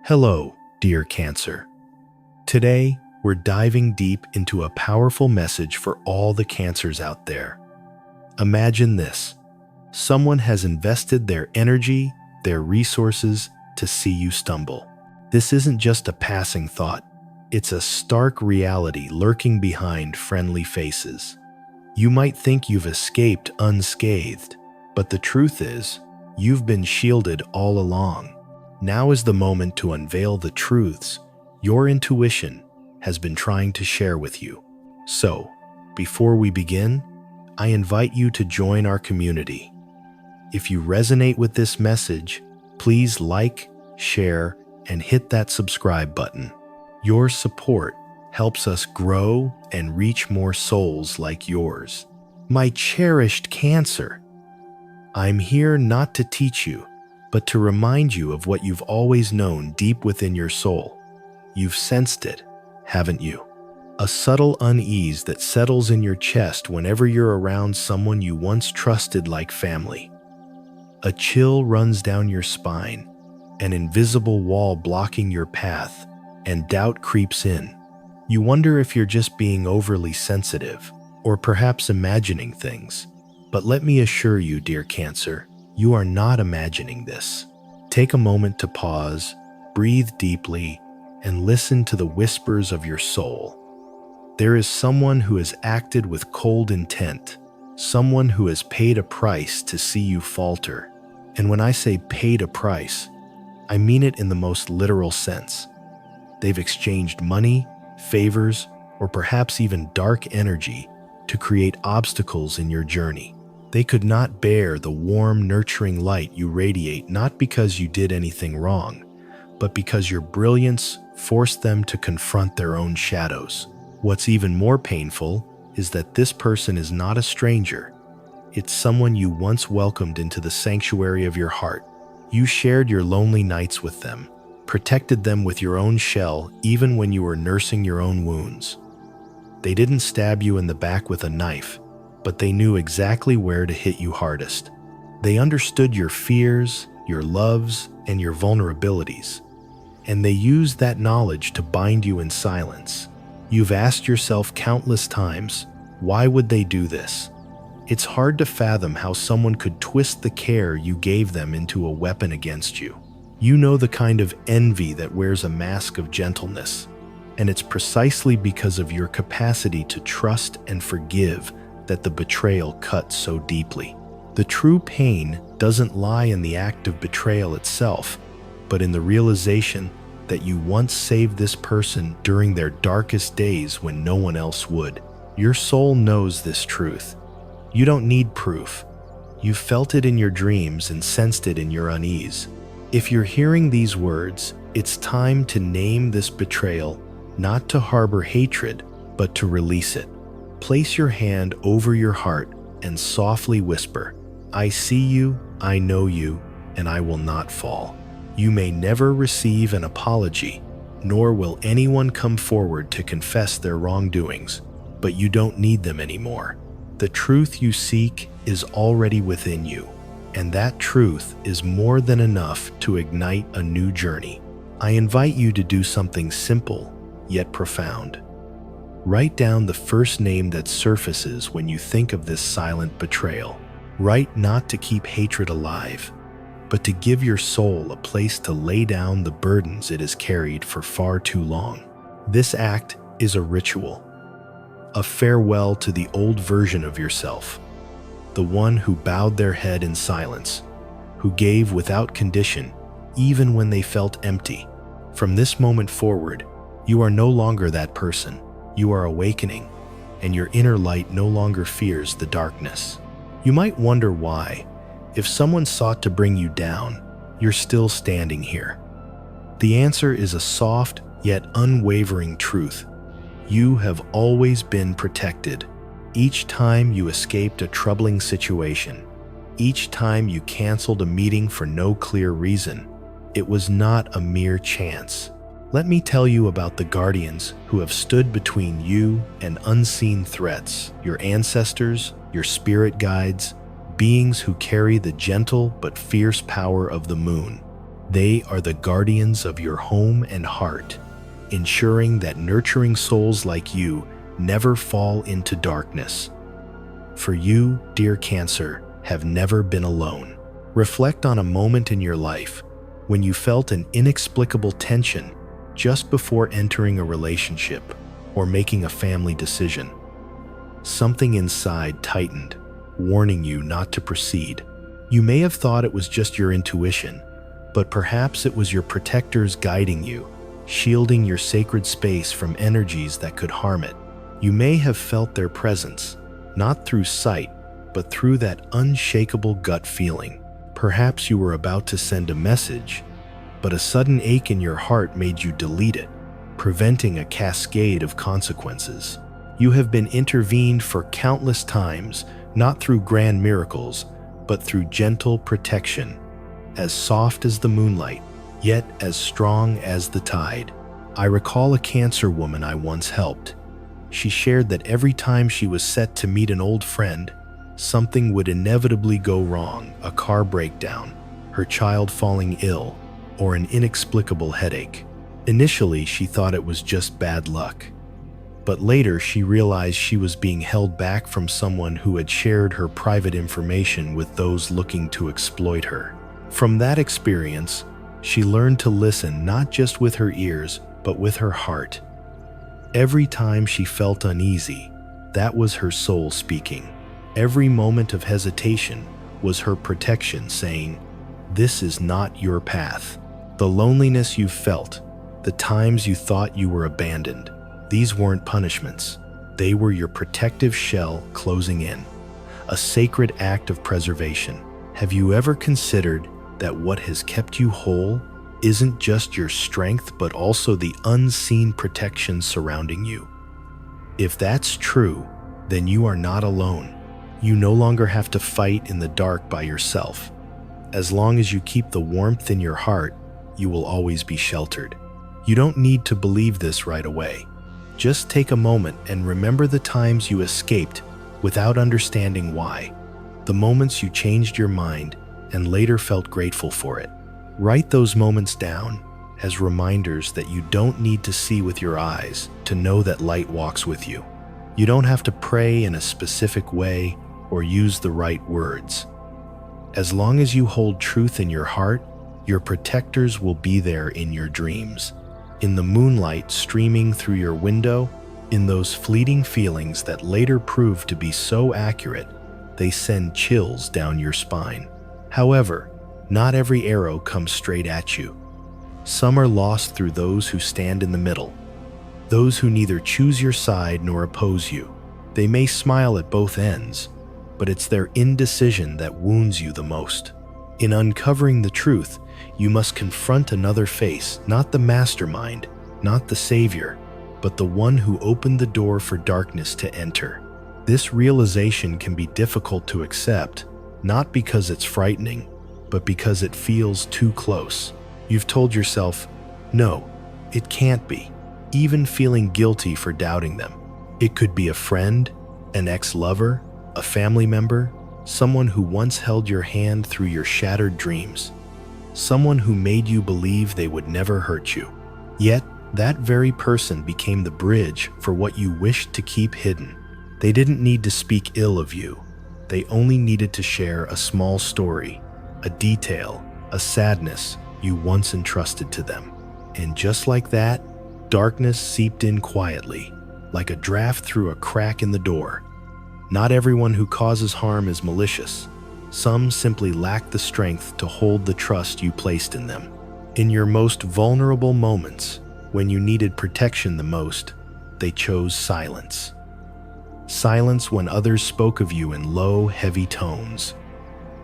Hello, dear Cancer. Today, we're diving deep into a powerful message for all the Cancers out there. Imagine this. Someone has invested their energy, their resources to see you stumble. This isn't just a passing thought. It's a stark reality lurking behind friendly faces. You might think you've escaped unscathed, but the truth is, you've been shielded all along. Now is the moment to unveil the truths your intuition has been trying to share with you. So, before we begin, I invite you to join our community. If you resonate with this message, please like, share, and hit that subscribe button. Your support helps us grow and reach more souls like yours. My cherished Cancer, I'm here not to teach you, but to remind you of what you've always known deep within your soul. You've sensed it, haven't you? A subtle unease that settles in your chest whenever you're around someone you once trusted like family. A chill runs down your spine, an invisible wall blocking your path, and doubt creeps in. You wonder if you're just being overly sensitive, or perhaps imagining things. But let me assure you, dear Cancer, you are not imagining this. Take a moment to pause, breathe deeply, and listen to the whispers of your soul. There is someone who has acted with cold intent, someone who has paid a price to see you falter. And when I say paid a price, I mean it in the most literal sense. They've exchanged money, favors, or perhaps even dark energy to create obstacles in your journey. They could not bear the warm, nurturing light you radiate, not because you did anything wrong, but because your brilliance forced them to confront their own shadows. What's even more painful is that this person is not a stranger. It's someone you once welcomed into the sanctuary of your heart. You shared your lonely nights with them, protected them with your own shell even when you were nursing your own wounds. They didn't stab you in the back with a knife, but they knew exactly where to hit you hardest. They understood your fears, your loves, and your vulnerabilities, and they used that knowledge to bind you in silence. You've asked yourself countless times, why would they do this? It's hard to fathom how someone could twist the care you gave them into a weapon against you. You know the kind of envy that wears a mask of gentleness, and it's precisely because of your capacity to trust and forgive that the betrayal cut so deeply. The true pain doesn't lie in the act of betrayal itself, but in the realization that you once saved this person during their darkest days when no one else would. Your soul knows this truth. You don't need proof. You've felt it in your dreams and sensed it in your unease. If you're hearing these words, it's time to name this betrayal, not to harbor hatred, but to release it. Place your hand over your heart and softly whisper, I see you, I know you, and I will not fall. You may never receive an apology, nor will anyone come forward to confess their wrongdoings, but you don't need them anymore. The truth you seek is already within you, and that truth is more than enough to ignite a new journey. I invite you to do something simple, yet profound. Write down the first name that surfaces when you think of this silent betrayal. Write not to keep hatred alive, but to give your soul a place to lay down the burdens it has carried for far too long. This act is a ritual, a farewell to the old version of yourself, the one who bowed their head in silence, who gave without condition, even when they felt empty. From this moment forward, you are no longer that person. You are awakening, and your inner light no longer fears the darkness. You might wonder why, if someone sought to bring you down, you're still standing here. The answer is a soft yet unwavering truth. You have always been protected. Each time you escaped a troubling situation, each time you canceled a meeting for no clear reason, it was not a mere chance. Let me tell you about the guardians who have stood between you and unseen threats, your ancestors, your spirit guides, beings who carry the gentle but fierce power of the moon. They are the guardians of your home and heart, ensuring that nurturing souls like you never fall into darkness. For you, dear Cancer, have never been alone. Reflect on a moment in your life when you felt an inexplicable tension just before entering a relationship or making a family decision. Something inside tightened, warning you not to proceed. You may have thought it was just your intuition, but perhaps it was your protectors guiding you, shielding your sacred space from energies that could harm it. You may have felt their presence, not through sight, but through that unshakable gut feeling. Perhaps you were about to send a message, but a sudden ache in your heart made you delete it, preventing a cascade of consequences. You have been intervened for countless times, not through grand miracles, but through gentle protection, as soft as the moonlight, yet as strong as the tide. I recall a Cancer woman I once helped. She shared that every time she was set to meet an old friend, something would inevitably go wrong: a car breakdown, her child falling ill, or an inexplicable headache. Initially, she thought it was just bad luck. But later, she realized she was being held back from someone who had shared her private information with those looking to exploit her. From that experience, she learned to listen not just with her ears, but with her heart. Every time she felt uneasy, that was her soul speaking. Every moment of hesitation was her protection saying, "This is not your path." The loneliness you felt, the times you thought you were abandoned, these weren't punishments. They were your protective shell closing in, a sacred act of preservation. Have you ever considered that what has kept you whole isn't just your strength, but also the unseen protection surrounding you? If that's true, then you are not alone. You no longer have to fight in the dark by yourself. As long as you keep the warmth in your heart, you will always be sheltered. You don't need to believe this right away. Just take a moment and remember the times you escaped without understanding why, the moments you changed your mind and later felt grateful for it. Write those moments down as reminders that you don't need to see with your eyes to know that light walks with you. You don't have to pray in a specific way or use the right words. As long as you hold truth in your heart, your protectors will be there in your dreams, in the moonlight streaming through your window, in those fleeting feelings that later prove to be so accurate they send chills down your spine. However, not every arrow comes straight at you. Some are lost through those who stand in the middle, those who neither choose your side nor oppose you. They may smile at both ends, but it's their indecision that wounds you the most. In uncovering the truth, you must confront another face, not the mastermind, not the savior, but the one who opened the door for darkness to enter. This realization can be difficult to accept, not because it's frightening, but because it feels too close. You've told yourself, no, it can't be, even feeling guilty for doubting them. It could be a friend, an ex-lover, a family member, someone who once held your hand through your shattered dreams, someone who made you believe they would never hurt you. Yet, that very person became the bridge for what you wished to keep hidden. They didn't need to speak ill of you. They only needed to share a small story, a detail, a sadness you once entrusted to them. And just like that, darkness seeped in quietly, like a draft through a crack in the door. Not everyone who causes harm is malicious. Some simply lack the strength to hold the trust you placed in them. In your most vulnerable moments, when you needed protection the most, they chose silence. Silence when others spoke of you in low, heavy tones.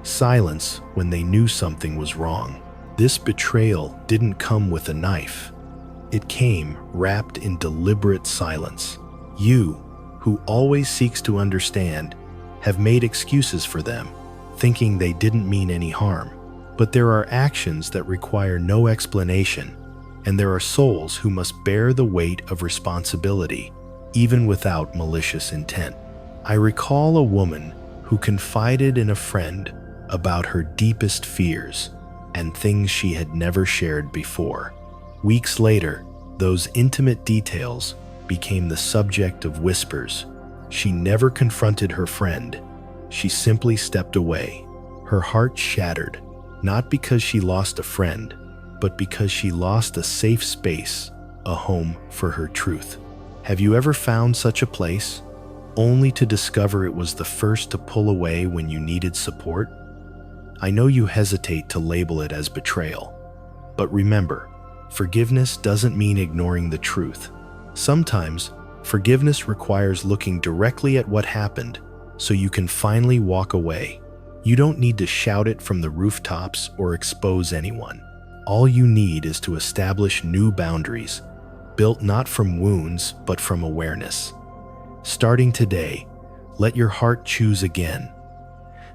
Silence when they knew something was wrong. This betrayal didn't come with a knife. It came wrapped in deliberate silence. You, who always seeks to understand, have made excuses for them, thinking they didn't mean any harm. But there are actions that require no explanation, and there are souls who must bear the weight of responsibility, even without malicious intent. I recall a woman who confided in a friend about her deepest fears. and things she had never shared before. Weeks later, those intimate details became the subject of whispers. She never confronted her friend. She simply stepped away, her heart shattered, not because she lost a friend, but because she lost a safe space, a home for her truth. Have you ever found such a place, only to discover it was the first to pull away when you needed support? I know you hesitate to label it as betrayal, but remember, forgiveness doesn't mean ignoring the truth. Sometimes, forgiveness requires looking directly at what happened so you can finally walk away. You don't need to shout it from the rooftops or expose anyone. All you need is to establish new boundaries, built not from wounds but from awareness. Starting today, let your heart choose again.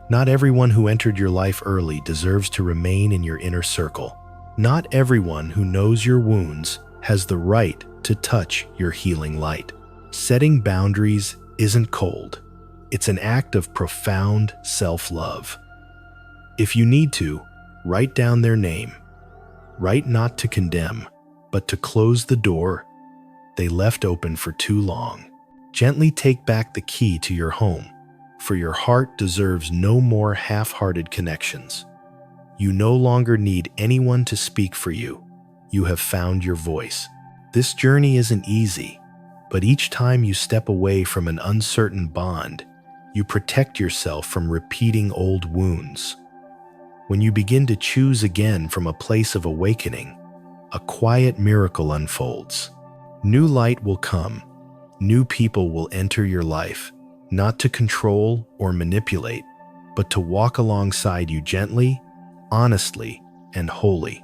Not everyone who entered your life early deserves to remain in your inner circle. Not everyone who knows your wounds has the right to touch your healing light. Setting boundaries isn't cold. It's an act of profound self-love. If you need to, write down their name. Write not to condemn, but to close the door they left open for too long. Gently take back the key to your home, for your heart deserves no more half-hearted connections. You no longer need anyone to speak for you. You have found your voice. This journey isn't easy, but each time you step away from an uncertain bond, you protect yourself from repeating old wounds. When you begin to choose again from a place of awakening, a quiet miracle unfolds. New light will come. New people will enter your life, not to control or manipulate, but to walk alongside you gently, honestly, and wholly.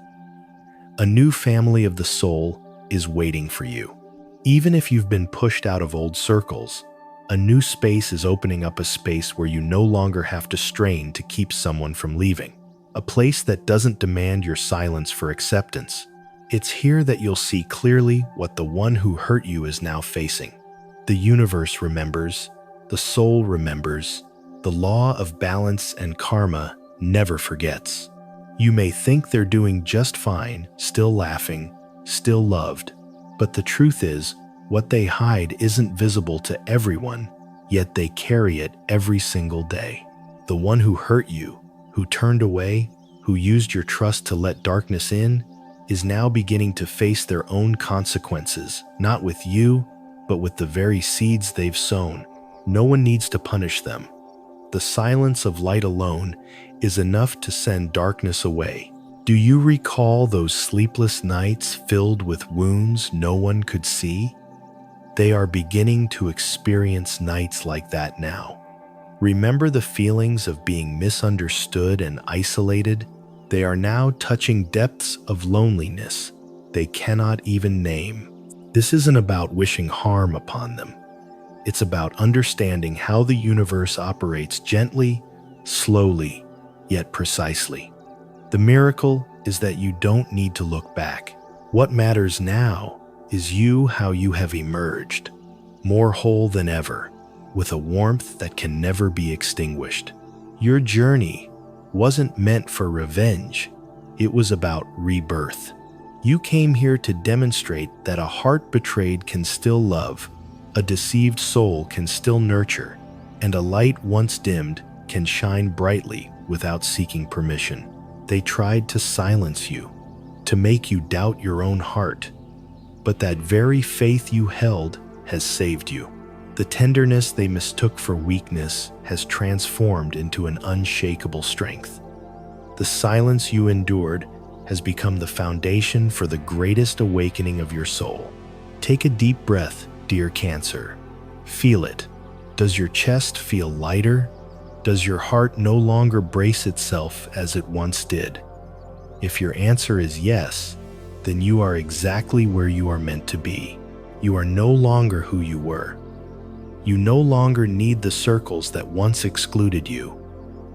A new family of the soul is waiting for you. Even if you've been pushed out of old circles, a new space is opening up a space where you no longer have to strain to keep someone from leaving. A place that doesn't demand your silence for acceptance. It's here that you'll see clearly what the one who hurt you is now facing. The universe remembers, the soul remembers, the law of balance and karma never forgets. You may think they're doing just fine, still laughing, still loved, but the truth is, what they hide isn't visible to everyone, yet they carry it every single day. The one who hurt you, who turned away, who used your trust to let darkness in, is now beginning to face their own consequences, not with you, but with the very seeds they've sown. No one needs to punish them. The silence of light alone is enough to send darkness away. Do you recall those sleepless nights filled with wounds no one could see? They are beginning to experience nights like that now. Remember the feelings of being misunderstood and isolated? They are now touching depths of loneliness they cannot even name. This isn't about wishing harm upon them. It's about understanding how the universe operates gently, slowly, yet precisely. The miracle is that you don't need to look back. What matters now is how you have emerged, more whole than ever, with a warmth that can never be extinguished. Your journey wasn't meant for revenge. It was about rebirth. You came here to demonstrate that a heart betrayed can still love, a deceived soul can still nurture, and a light once dimmed can shine brightly without seeking permission. They tried to silence you, to make you doubt your own heart, but that very faith you held has saved you. The tenderness they mistook for weakness has transformed into an unshakable strength. The silence you endured has become the foundation for the greatest awakening of your soul. Take a deep breath, dear Cancer. Feel it. Does your chest feel lighter? Does your heart no longer brace itself as it once did? If your answer is yes, then you are exactly where you are meant to be. You are no longer who you were. You no longer need the circles that once excluded you.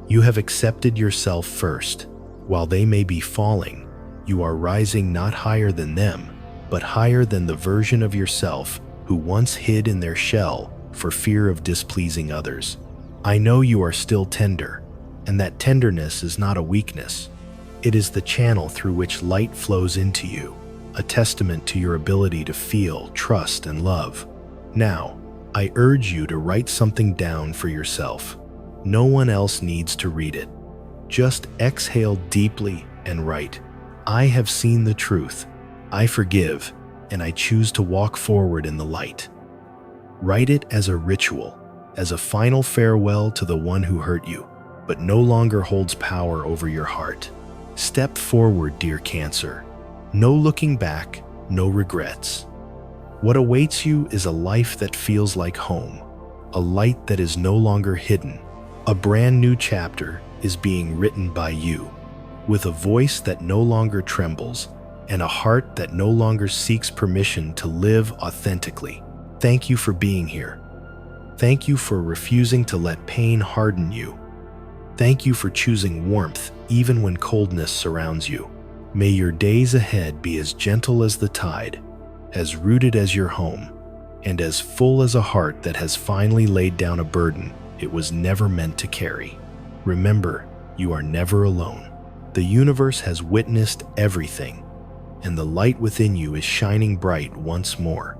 You have accepted yourself first. While they may be falling, you are rising not higher than them, but higher than the version of yourself who once hid in their shell for fear of displeasing others. I know you are still tender, and that tenderness is not a weakness. It is the channel through which light flows into you, a testament to your ability to feel, trust, and love. Now, I urge you to write something down for yourself. No one else needs to read it. Just exhale deeply and write, "I have seen the truth. I forgive, and I choose to walk forward in the light." Write it as a ritual, as a final farewell to the one who hurt you, but no longer holds power over your heart. Step forward, dear Cancer. No looking back, no regrets. What awaits you is a life that feels like home, a light that is no longer hidden. A brand new chapter is being written by you, with a voice that no longer trembles and a heart that no longer seeks permission to live authentically. Thank you for being here. Thank you for refusing to let pain harden you. Thank you for choosing warmth even when coldness surrounds you. May your days ahead be as gentle as the tide, as rooted as your home, and as full as a heart that has finally laid down a burden it was never meant to carry. Remember, you are never alone. The universe has witnessed everything, and the light within you is shining bright once more.